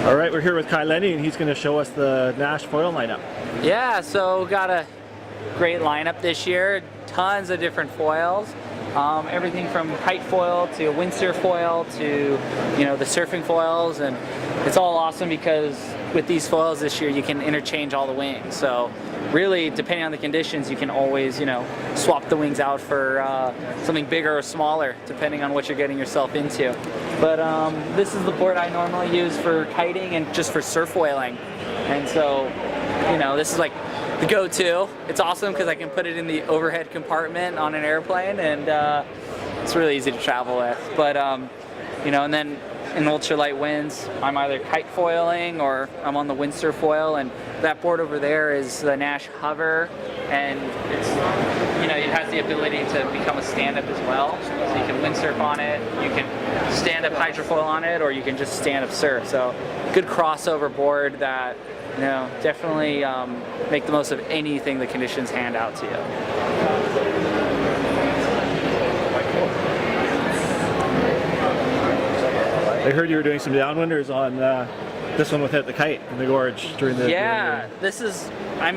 All right, we're here with Lenny, and he's going to show us the Naish foil lineup. Yeah, so got a great lineup this year. Tons of different foils. Everything from kite foil to windsurf foil to the surfing foils, and it's all awesome because with these foils this year you can interchange all the wings. So really, depending on the conditions, you can always swap the wings out for something bigger or smaller depending on what you're getting yourself into. But this is the board I normally use for kiting and just for surf foiling, and so this is like the go-to. It's awesome because I can put it in the overhead compartment on an airplane, and it's really easy to travel with. But and then in ultralight winds, I'm either kite foiling or I'm on the windsurf foil, and that board over there is the Naish Hover, and it's it has the ability to become a stand-up as well. So you can windsurf on it, you can stand-up hydrofoil on it, or you can just stand-up surf. So good crossover board that definitely make the most of anything the conditions hand out to you. I heard you were doing some downwinders on this one without the kite in the gorge during the... Yeah,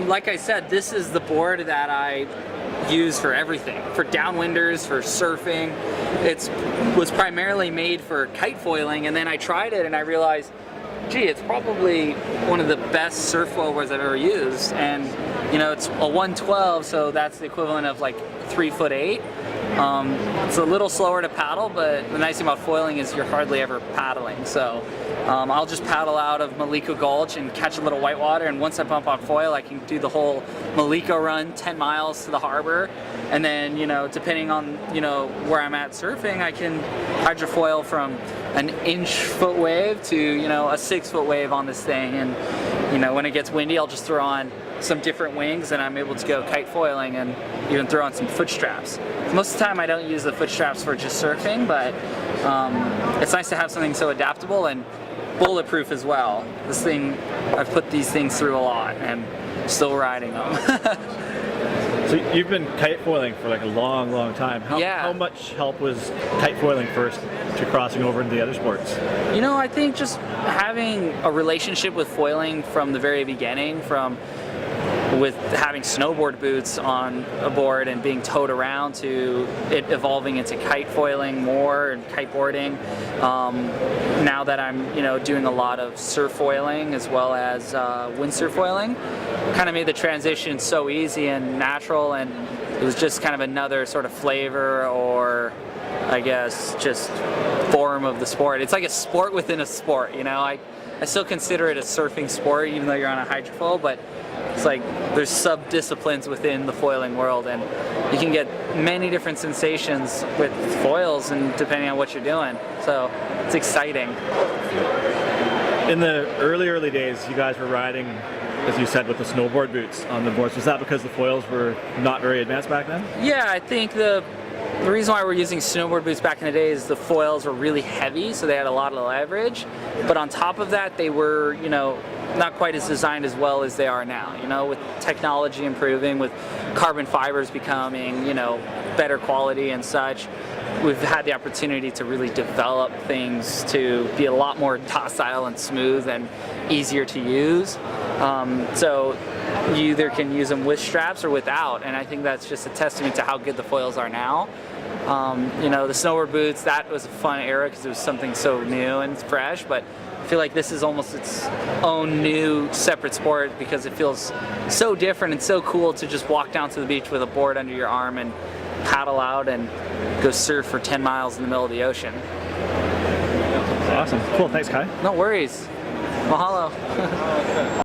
like I said, this is the board that I use for everything. For downwinders, for surfing. It was primarily made for kite foiling, and then I tried it and I realized, gee, it's probably one of the best surf foil boards I've ever used. And it's a 112, so that's the equivalent of like 3'8". It's a little slower to paddle, but the nice thing about foiling is you're hardly ever paddling. So I'll just paddle out of Maliko Gulch and catch a little whitewater, and once I bump on foil, I can do the whole Maliko run 10 miles to the harbor. And then, depending on, where I'm at surfing, I can hydrofoil from an inch-foot wave to, a 6-foot wave on this thing. And, when it gets windy, I'll just throw on some different wings, and I'm able to go kite foiling and even throw on some foot straps. Most of the time I don't use the foot straps for just surfing, but it's nice to have something so adaptable and bulletproof as well. This thing, I've put these things through a lot and still riding them. So you've been kite foiling for like a long, long time. How much help was kite foiling first to crossing over into the other sports? I think just having a relationship with foiling from the very beginning, with having snowboard boots on a board and being towed around to it evolving into kite foiling more and kiteboarding. Now that I'm doing a lot of surf foiling as well as windsurf foiling, kind of made the transition so easy and natural, and it was just kind of another sort of flavor, or I guess just form of the sport. It's like a sport within a sport. I still consider it a surfing sport even though you're on a hydrofoil, but it's like there's sub-disciplines within the foiling world, and you can get many different sensations with foils and depending on what you're doing. So it's exciting. In the early days, you guys were riding, as you said, with the snowboard boots on the boards. Was that because the foils were not very advanced back then? Yeah, I think the reason why we're using snowboard boots back in the day is the foils were really heavy, so they had a lot of leverage. But on top of that, they were, not quite as designed as well as they are now. With technology improving, with carbon fibers becoming, better quality and such, we've had the opportunity to really develop things to be a lot more docile and smooth and easier to use. So you either can use them with straps or without, and I think that's just a testament to how good the foils are now. The snowboard boots, that was a fun era because it was something so new and fresh, but I feel like this is almost its own new separate sport because it feels so different and so cool to just walk down to the beach with a board under your arm and paddle out and go surf for 10 miles in the middle of the ocean. Awesome. Cool. Thanks, Kai. No worries. Mahalo.